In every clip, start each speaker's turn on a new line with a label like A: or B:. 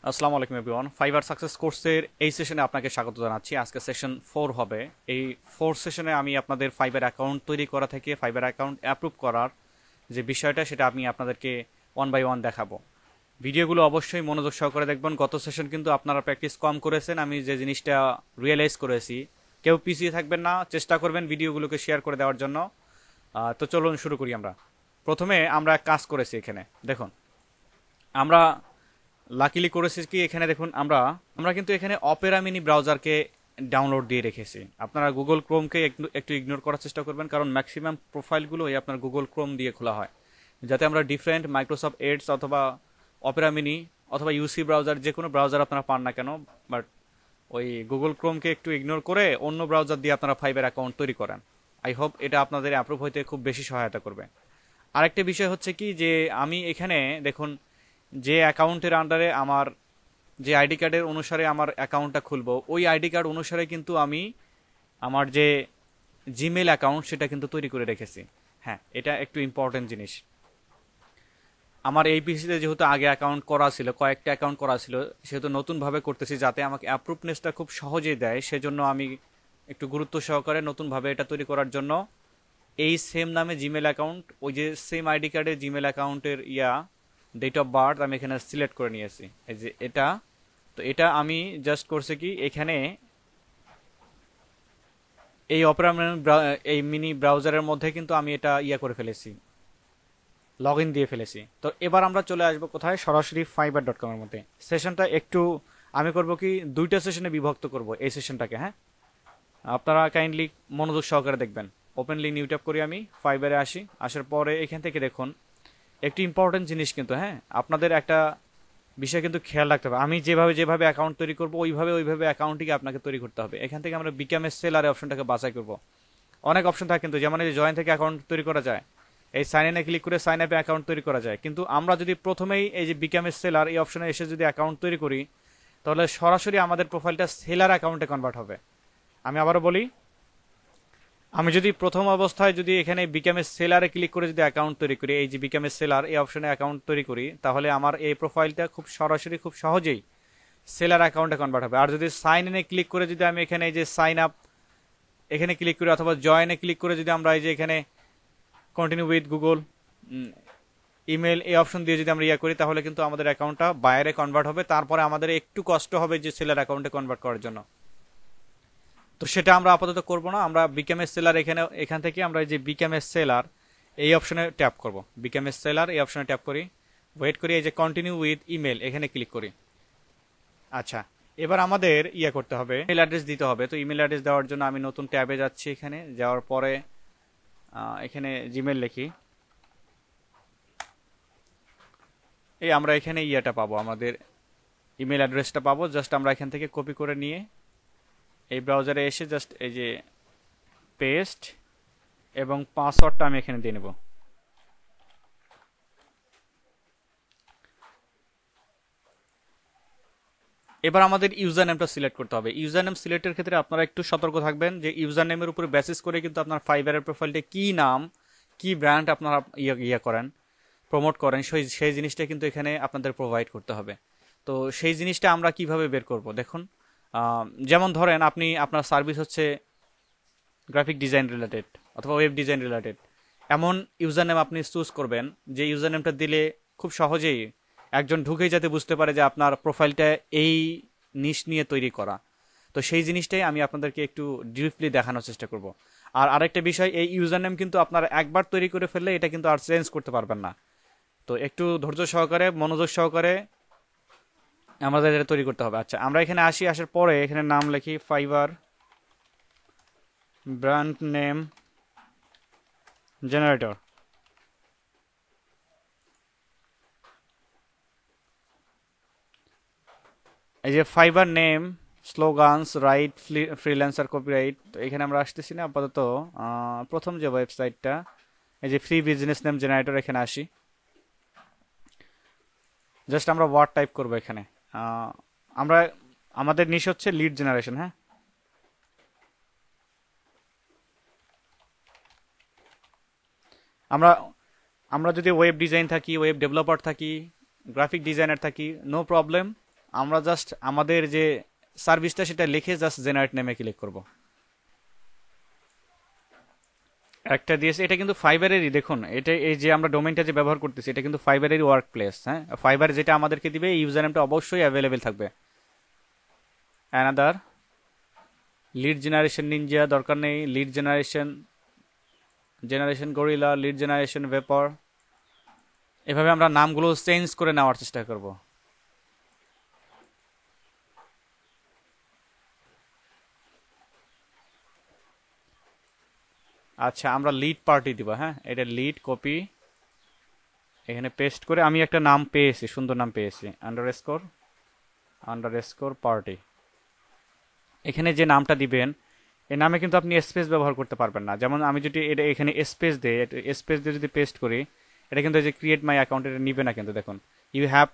A: আসসালামু আলাইকুম everyone. Fibre success কোর্সের এই সেশনে আপনাকে স্বাগত জানাচ্ছি। আজকে সেশন 4 হবে। এই 4 সেশনে আমি আপনাদের ফাইবার অ্যাকাউন্ট তৈরি করা থেকে ফাইবার অ্যাকাউন্ট অ্যাপ্রুভ করার যে বিষয়টা সেটা আমি আপনাদেরকে ওয়ান বাই ওয়ান দেখাবো। ভিডিওগুলো অবশ্যই মনোযোগ সহকারে দেখবেন। গত সেশন কিন্তু আপনারা প্র্যাকটিস কম করেছেন, আমি যে জিনিসটা রিয়েলাইজ করেছি। কেউ পিছিয়ে থাকবেন না, চেষ্টা করবেন ভিডিওগুলোকে শেয়ার করে দেওয়ার জন্য। তো চলুন শুরু করি। আমরা প্রথমে আমরা কাজ করেছি এখানে দেখুন। আমরা লাকিলি করেছি কি, এখানে দেখুন আমরা আমরা কিন্তু এখানে অপেরা মিনি ব্রাউজারকে ডাউনলোড দিয়ে রেখেছি। আপনারা গুগল ক্রোমকে একটু ইগনোর করার চেষ্টা করবেন, কারণ ম্যাক্সিমাম প্রোফাইলগুলো এই আপনার গুগল ক্রোম দিয়ে খোলা হয়। যাতে আমরা ডিফারেন্ট মাইক্রোসফট এডস অথবা অপেরা মিনি অথবা ইউসি ব্রাউজার, যে কোনো ব্রাউজার আপনারা পান না কেন, বাট ওই গুগল ক্রোমকে একটু ইগনোর করে অন্য ব্রাউজার দিয়ে আপনারা ফাইবার অ্যাকাউন্ট তৈরি করেন। আই হোপ এটা আপনাদের অ্যাপ্রুভ হইতে খুব বেশি সহায়তা করবে। আরেকটা বিষয় হচ্ছে কি, যে আমি এখানে দেখুন, যে অ্যাকাউন্টের আন্ডারে আমার যে আইডি কার্ডের অনুসারে আমার অ্যাকাউন্টটা খুলবো, ওই আইডি কার্ড অনুসারে কিন্তু আমি আমার যে জিমেল অ্যাকাউন্ট সেটা কিন্তু তৈরি করে রেখেছি। হ্যাঁ, এটা একটু ইম্পর্টেন্ট জিনিস। আমার এই পিসিতে যেহেতু আগে অ্যাকাউন্ট করা ছিল, কয়েকটা অ্যাকাউন্ট করা ছিল, সেহেতু নতুনভাবে করতেছি যাতে আমাকে অ্যাপ্রুভনেসটা খুব সহজেই দেয়। সেজন্য আমি একটু গুরুত্ব সহকারে নতুনভাবে এটা তৈরি করার জন্য এই সেম নামে জিমেল অ্যাকাউন্ট, ওই যে সেম আইডি কার্ডের জিমেল অ্যাকাউন্টের ডেট অফ বার্থ আমি এখানে সিলেক্ট করে নিয়েছি। এই যে এটা, তো এটা আমি জাস্ট করছি কি, এখানে এই অপেরা এই মিনি ব্রাউজারের মধ্যে কিন্তু আমি এটা করে ফেলেছি, লগ ইন দিয়ে ফেলেছি। তো এবার আমরা চলে আসবো কোথায়, সরাসরি fiverr.com এর মধ্যে। সেশনটা একটু আমি করব কি, দুইটা সেশনে বিভক্ত করব এই সেশনটাকে। হ্যাঁ, আপনারা কাইন্ডলি মনোযোগ সহকারে দেখবেন। ওপেনলি নিউ ট্যাব করি, আমি ফাইবারে আসি। আসার পরে এখান থেকে দেখুন একটি ইম্পর্টেন্ট জিনিস কিন্তু, হ্যাঁ, আপনাদের একটা বিষয় কিন্তু খেয়াল রাখতে হবে। আমি যেভাবে অ্যাকাউন্ট তৈরি করবো ওইভাবে অ্যাকাউন্টটিকে আপনাকে তৈরি করতে হবে। এখান থেকে আমরা বিকাম এ সেলার অপশনটাকে বাছাই করব। অনেক অপশন থাকে কিন্তু, যেমন এই যে জয়েন থেকে অ্যাকাউন্ট তৈরি করা যায়, এই সাইন ইনে ক্লিক করে সাইন আপে অ্যাকাউন্ট তৈরি করা যায়। কিন্তু আমরা যদি প্রথমেই এই যে বিকাম এ সেলার এই অপশনে এসে যদি অ্যাকাউন্ট তৈরি করি, তাহলে সরাসরি আমাদের প্রোফাইলটা সেলার অ্যাকাউন্টে কনভার্ট হবে। আমি আবারও বলি, আমি যদি প্রথম অবস্থায় যদি এখানে বিকামের সেলারে ক্লিক করে যদি অ্যাকাউন্ট তৈরি করি, এই যে বিকামের সেলার এই অপশনে অ্যাকাউন্ট তৈরি করি, তাহলে আমার এই প্রোফাইলটা খুব সরাসরি খুব সহজেই সেলার অ্যাকাউন্টে কনভার্ট হবে। আর যদি সাইন ইনে ক্লিক করে যদি আমি এখানে এই যে সাইন আপ এখানে ক্লিক করি, অথবা জয়েনে ক্লিক করে যদি আমরা এই যে এখানে কন্টিনিউ উইথ গুগল ইমেল এই অপশন দিয়ে যদি আমরা করি, তাহলে কিন্তু আমাদের অ্যাকাউন্টটা বাইরে কনভার্ট হবে। তারপরে আমাদের একটু কষ্ট হবে যে সেলার অ্যাকাউন্টে কনভার্ট করার জন্য। তো সেটা আমরা আপাতত করব না। আমরা বিকামের সেলার এখান থেকে আমরা এই যে বিকামের সেলার এই অপশনে ট্যাপ করব। বিকামের সেলার এই অপশনে ট্যাপ করি, ওয়েট করি, এই যে কন্টিনিউ উইথ ইমেল এখানে ক্লিক করি। আচ্ছা, এবার আমাদের করতে হবে, ইমেল অ্যাড্রেস দিতে হবে। তো ইমেল অ্যাড্রেস দেওয়ার জন্য আমি নতুন ট্যাবে যাচ্ছি। এখানে যাওয়ার পরে এখানে জিমেল লিখি। এই আমরা এখানে পাবো, আমাদের ইমেল অ্যাড্রেসটা পাবো। জাস্ট আমরা এখান থেকে কপি করে নিয়ে এই ব্রাউজারে এসে জাস্ট এই যে পেস্ট এবং পাসওয়ার্ডটা আমি এখানে দিয়ে নেব। এবার আমাদের ইউজার নেমটা সিলেক্ট করতে হবে। ইউজার নেম সিলেক্টের ক্ষেত্রে আপনারা একটু সতর্ক থাকবেন যে ইউজার নেমের উপরে বেসিস করে কিন্তু আপনার ফাইবারের প্রোফাইলটা কি নাম, কি ব্র্যান্ড আপনারা করেন, প্রমোট করেন, সেই জিনিসটা কিন্তু এখানে আপনাদের প্রোভাইড করতে হবে। তো সেই জিনিসটা আমরা কিভাবে বের করব দেখুন। যেমন ধরেন আপনার সার্ভিস হচ্ছে গ্রাফিক ডিজাইন রিলেটেড অথবা ওয়েব ডিজাইন রিলেটেড, এমন ইউজার নেম আপনি চুজ করবেন যে ইউজার নেমটা দিলে খুব সহজেই একজন ঢুকেই যাতে বুঝতে পারে যে আপনার প্রোফাইলটা এই নিশ নিয়ে তৈরি করা। তো সেই জিনিসটাই আমি আপনাদেরকে একটু ডিপলি দেখানোর চেষ্টা করব। আর আরেকটা বিষয়, এই ইউজার নেম কিন্তু আপনার একবার তৈরি করে ফেললে এটা কিন্তু আর চেঞ্জ করতে পারবেন না। তো একটু ধৈর্য সহকারে মনোযোগ সহকারে আমাদের এটা তৈরি করতে হবে। আচ্ছা, আমরা এখানে আসি। আসার পরে এখানে নাম লিখি ফাইবার ব্র্যান্ড নেম জেনারেটর। এই যে fibre name slogans right freelancer copyright, তো এখানে আমরা আসতেছি না আপাতত। প্রথম যে ওয়েবসাইটটা এই যে ফ্রি বিজনেস নেম জেনারেটর, এখানে আসি। জাস্ট আমরা ওয়ার্ড টাইপ করব এখানে। আমরা আমাদের নিশ হচ্ছে লিড জেনারেশন। হ্যাঁ, আমরা আমরা যদি ওয়েব ডিজাইন থাকি, ওয়েব ডেভেলপার থাকি, গ্রাফিক ডিজাইনার থাকি, নো প্রবলেম। আমরা জাস্ট আমাদের যে সার্ভিসটা সেটা লিখে জাস্ট জেনারেট নেমে ক্লিক করব। একটা দিয়েছে, এটা কিন্তু ফাইবারেরই, দেখুন এটা এই যে আমরা ডোমেইনটা যে ব্যবহার করতেছি এটা কিন্তু ফাইবারেরই ওয়ার্ক প্লেস। হ্যাঁ, ফাইবার যেটা আমাদেরকে দিবে ইউজার নেমটা অবশ্যই অ্যাভেলেবেল থাকবে। অ্যানাদার লিড জেনারেশন নিনজা দরকার নেই, lead generation gorilla, lead generation vapour, এভাবে আমরা নামগুলো চেঞ্জ করে নেওয়ার চেষ্টা করব। আচ্ছা, আমরা লিড পার্টি দিব। হ্যাঁ, এটা লিড কপি এখানে পেস্ট করে আমি একটা নাম পেয়েছি, সুন্দর নাম পেয়েছি, আন্ডারস্কোর পার্টি। এখানে যে নামটা দিবেন এই নামে কিন্তু আপনি স্পেস ব্যবহার করতে পারবেন না। যেমন আমি যদি এটা এখানে স্পেস দিই, স্পেস দিয়ে যদি পেস্ট করি, এটা কিন্তু এই যে ক্রিয়েট মাই অ্যাকাউন্ট এটা নিবে না। কিন্তু দেখুন, you have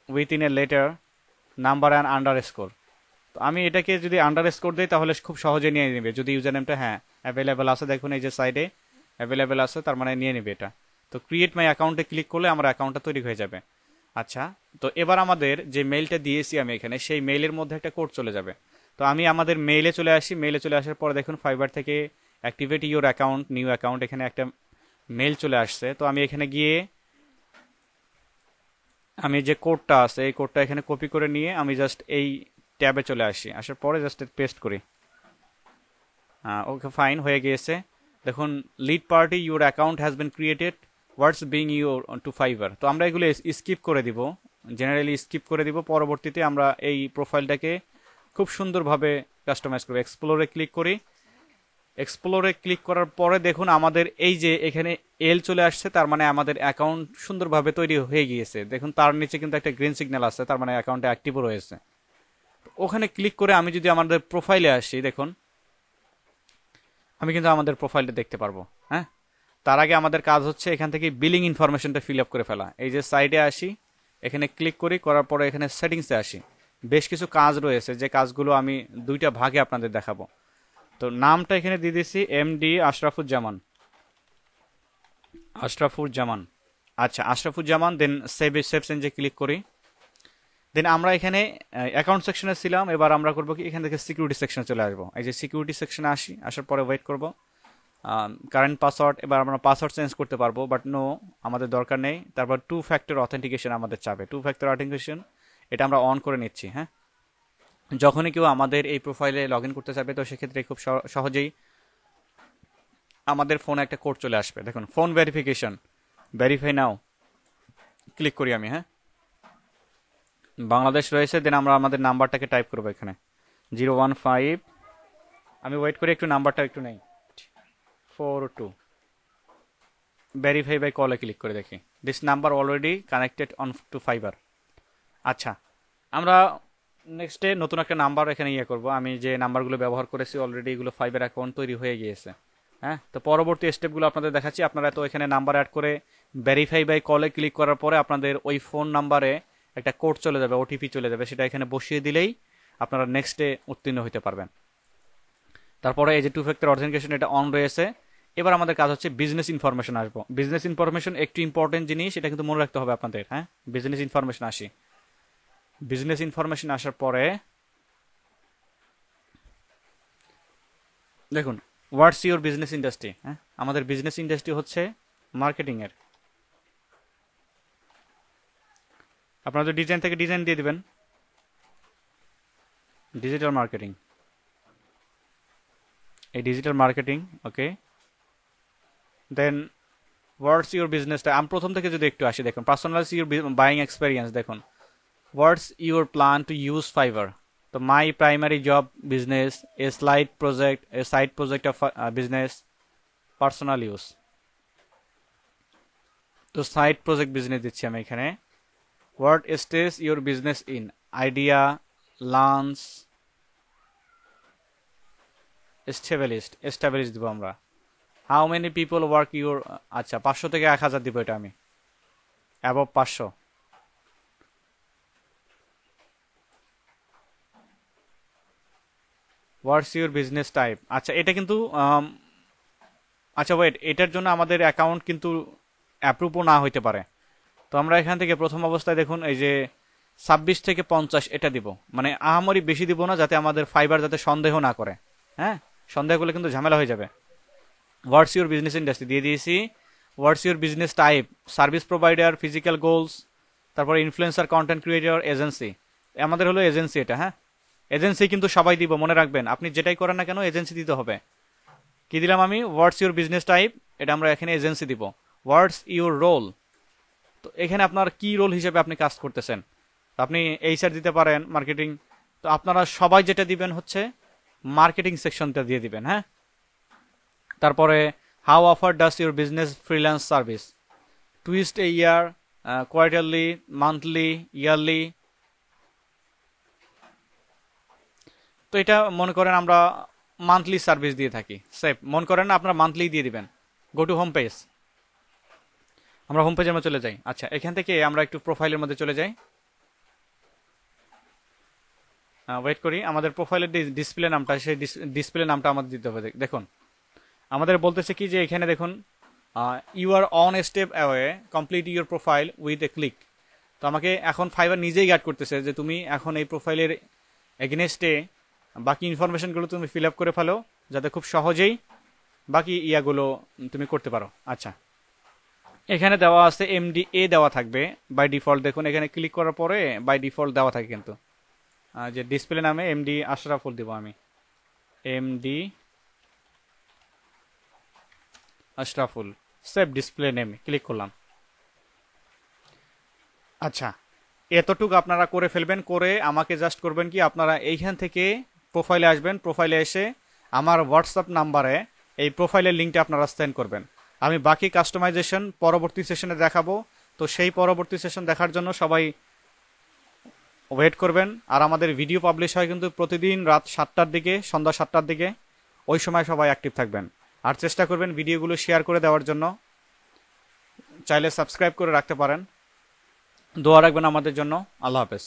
A: with in a letter number and underscore. তো আমি এটাকে যদি আন্ডারস্কোর দিই তাহলে খুব সহজে নিয়ে নেবে, যদি ইউজার নেমটা হ্যাঁ অ্যাভেলেবেল আছে। দেখুন এই যে সাইডে অ্যাভেলেবেল আছে, তার মানে নিয়ে নেবে এটা। তো ক্রিয়েট মাই অ্যাকাউন্টে ক্লিক করলে আমার অ্যাকাউন্টটা তৈরি হয়ে যাবে। আচ্ছা, তো এবার আমাদের যে মেইলটা দিয়েছি আমি এখানে, সেই মেইলের মধ্যে একটা কোড চলে যাবে। তো আমি আমাদের মেইলে চলে আসি। মেইলে চলে আসার পরে দেখুন ফাইবার থেকে activate your account, new account, এখানে একটা মেইল চলে আসছে। তো আমি এখানে গিয়ে আমি যে কোডটা আছে এই কোডটা এখানে কপি করে নিয়ে আমি জাস্ট এই ট্যাবে চলে আসি। আসার পরে জাস্ট পেস্ট করি। ওকে, ফাইন, হয়ে গিয়েছে। দেখুন, lead party your account has been created, what's being your to Fiverr. তো আমরা এগুলো স্কিপ করে দিব, জেনারেলি স্কিপ করে দিব। পরবর্তীতে আমরা এই প্রোফাইলটাকে খুব সুন্দরভাবে কাস্টমাইজ করব। এক্সপ্লোরে ক্লিক করি। এক্সপ্লোরে ক্লিক করার পরে দেখুন আমাদের এই যে এখানে এল চলে আসছে, তার মানে আমাদের অ্যাকাউন্ট সুন্দরভাবে তৈরি হয়ে গিয়েছে। দেখুন তার নিচে কিন্তু একটা গ্রিন সিগন্যাল আছে, তার মানে অ্যাকাউন্টে অ্যাক্টিভও রয়েছে। ওখানে ক্লিক করে আমি যদি আমাদের প্রোফাইলে আসি, দেখুন আমি কিন্তু আমাদের প্রোফাইলটা দেখতে পারবো। হ্যাঁ, তার আগে আমাদের কাজ হচ্ছে এখান থেকে বিলিং ইনফরমেশনটা ফিল আপ করে ফেলা। এই যে সাইডে আসি, এখানে ক্লিক করি, করার পরে এখানে সেটিংসে আসি। বেশ কিছু কাজ রয়েছে, যে কাজগুলো আমি দুইটা ভাগে আপনাদের দেখাবো। তো নামটা এখানে দিয়ে দিয়েছি এমডি আশরাফুজ্জামান। আচ্ছা, আশরাফুজ্জামান। দেন সেভ চেঞ্জে ক্লিক করি। দেন আমরা এখানে অ্যাকাউন্ট সেকশনে ছিলাম, এবার আমরা করবো কি, এখান থেকে সিকিউরিটি সেকশনে চলে আসবো। এই যে সিকিউরিটি সেকশনে আসি, আসার পরে ওয়েট করবো কারেন্ট পাসওয়ার্ড। এবার আমরা পাসওয়ার্ড চেঞ্জ করতে পারবো, বাট নো, আমাদের দরকার নেই। তারপর 2 ফ্যাক্টর অথেন্টিকেশন আমাদের চাবে। 2 ফ্যাক্টর অথেন্টিকেশন এটা আমরা অন করে নিচ্ছি। হ্যাঁ, যখনই কেউ আমাদের এই প্রোফাইলে লগ ইন করতে চাবে, তো সেক্ষেত্রে খুব সহজেই আমাদের ফোনে একটা কোড চলে আসবে। দেখুন, phone verification, verify now click করি আমি। হ্যাঁ, বাংলাদেশ রয়েছে। দেন আমরা আমাদের নাম্বারটাকে টাইপ করবো এখানে 015। আমি ওয়েট করি, একটু নাম্বারটা একটু নেই, 42। ভেরিফাই বাই কলে ক্লিক করে দেখি, this number already connected on to Fiverr. আচ্ছা, আমরা নেক্সটে নতুন একটা নাম্বার এখানে করব। আমি যে নাম্বারগুলো ব্যবহার করেছি অলরেডি, এগুলো ফাইবার অ্যাকাউন্ট তৈরি হয়ে গিয়েছে। হ্যাঁ, তো পরবর্তী স্টেপগুলো আপনাদের দেখাচ্ছি। আপনারা তো এখানে নাম্বার অ্যাড করে ভেরিফাই বাই কলে ক্লিক করার পরে আপনাদের ওই ফোন নাম্বারে একটা কোড চলে যাবে, ওটিপি চলে যাবে। সেটা এখানে বসিয়ে দিলেই আপনারা নেক্সটে উত্তীর্ণ হতে পারবেন। তারপরে এই যে 2 ফ্যাক্টর অথেন্টিকেশন এটা অন রয়েছে। এবার আমাদের কাজ হচ্ছে বিজনেস ইনফরমেশন আসবো। বিজনেস ইনফরমেশন একটু ইম্পর্টেন্ট জিনিস, এটা কিন্তু মনে রাখতে হবে আপনাদের। হ্যাঁ, বিজনেস ইনফরমেশন আসি। বিজনেস ইনফরমেশন আসার পরে দেখুন, হোয়াটস ইউর বিজনেস ইন্ডাস্ট্রি। হ্যাঁ, আমাদের বিজনেস ইন্ডাস্ট্রি হচ্ছে মার্কেটিং এর। আপনারা ডিজাইন থেকে ডিজাইন দিয়ে দিবেন, ডিজিটাল মার্কেটিং, এই digital marketing. Okay, then what's your business. আমি প্রথম থেকে যদি একটু আসি, দেখুন পার্সোনালাইজ ইউর বাইং এক্সপিরিয়েন্স। দেখুন, what's your plan to use Fiverr. তো my primary job business, a side project of business, personal use. তো সাইড প্রজেক্ট বিজনেস দিচ্ছি আমি এখানে। What stage your business in, idea, launch, establish দিব আমরা। How many people work your, আচ্ছা 500 থেকে 1000 দিব এটা আমি, above 500। What's your business type. আচ্ছা, এটা কিন্তু আচ্ছা ওয়েট, এটার জন্য আমাদের অ্যাকাউন্ট কিন্তু অ্যাপ্রুভও না হইতে পারে। তো আমরা এখান থেকে প্রথম অবস্থায় দেখুন এই যে 26 থেকে 50 এটা দিব, মানে আহামরি বেশি দিব না, যাতে আমাদের ফাইবার যাতে সন্দেহ না করে। হ্যাঁ, সন্দেহ করলে কিন্তু ঝামেলা হয়ে যাবে। হোয়াটস ইউর বিজনেস ইন্ডাস্ট্রি দিয়ে দিয়েছি। হোয়াটস your business type, service provider, physical goals, তারপরে ইনফ্লুয়েন্সার, কন্টেন্ট ক্রিয়েটর, এজেন্সি। আমাদের হলো এজেন্সি এটা। হ্যাঁ, এজেন্সি কিন্তু সবাই দিব, মনে রাখবেন, আপনি যেটাই করেন না কেন এজেন্সি দিতে হবে। কি দিলাম আমি? হোয়াটস ইউর বিজনেস টাইপ, এটা আমরা এখানে এজেন্সি দিব। হোয়াটস ইউর রোল, তো এখানে আপনার কি রোল হিসেবে আপনি কাজ করতেছেন। তো আপনি এইচআর দিতে পারেন, মার্কেটিং। তো আপনারা সবাই যেটা দিবেন হচ্ছে মার্কেটিং সেকশনটা দিয়ে দিবেন। হ্যাঁ, তারপরে how offer does your business freelance service, twist A year, quarterly, monthly, yearly. তো এটা মনে করেন আমরা মান্থলি সার্ভিস দিয়ে থাকি। সেভ মনে করেন না, আপনারা মান্থলি দিয়ে দিবেন। গো টু হোম পেজ, আমরা হোম পেজের মধ্যে চলে যাই। আচ্ছা, এখান থেকে আমরা একটু প্রোফাইলের মধ্যে চলে যাই। ওয়েট করি, আমাদের প্রোফাইলের ডিসপ্লে নামটা, সেই ডিসপ্লে নামটা আমাদের দিতে হবে। দেখুন আমাদের বলতেছে কি যে এখানে দেখুন, you are on a step away, complete your profile with a click. তো আমাকে এখন ফাইবার নিজেই গাইড করতেছে যে তুমি এখন এই প্রোফাইলের এগেনস্টে বাকি ইনফরমেশনগুলো তুমি ফিল আপ করে ফেলো, যাতে খুব সহজেই বাকি ইয়াগুলো তুমি করতে পারো। আচ্ছা, এখানে দেওয়া আছে এমডিএ দেওয়া থাকবে বাই ডিফল্ট। দেখুন এখানে ক্লিক করার পরে বাই ডিফল্ট দেওয়া থাকে কিন্তু, যে ডিসপ্লে নামে এমডি আশরাফুল দিব আমি, MD Ashraful, save display name, click করলাম। আচ্ছা, এতটুকু আপনারা করে ফেলবেন, করে আমাকে জাস্ট করবেন কি, আপনারা এইখান থেকে প্রোফাইলে আসবেন, প্রোফাইলে এসে আমার হোয়াটসঅ্যাপ নাম্বারে এই প্রোফাইলের লিঙ্কটা আপনারা সেন্ড করবেন। আমি বাকি কাস্টমাইজেশন পরবর্তী সেশনে দেখাবো। তো সেই পরবর্তী সেশন দেখার জন্য সবাই ওয়েট করবেন। আর আমাদের ভিডিও পাবলিশ হয় কিন্তু প্রতিদিন রাত 7টার দিকে, সন্ধ্যা 7টার দিকে। ওই সময় সবাই অ্যাক্টিভ থাকবেন, আর চেষ্টা করবেন ভিডিওগুলো শেয়ার করে দেওয়ার জন্য। চাইলে সাবস্ক্রাইব করে রাখতে পারেন। দোয়া রাখবেন আমাদের জন্য। আল্লাহ হাফেজ।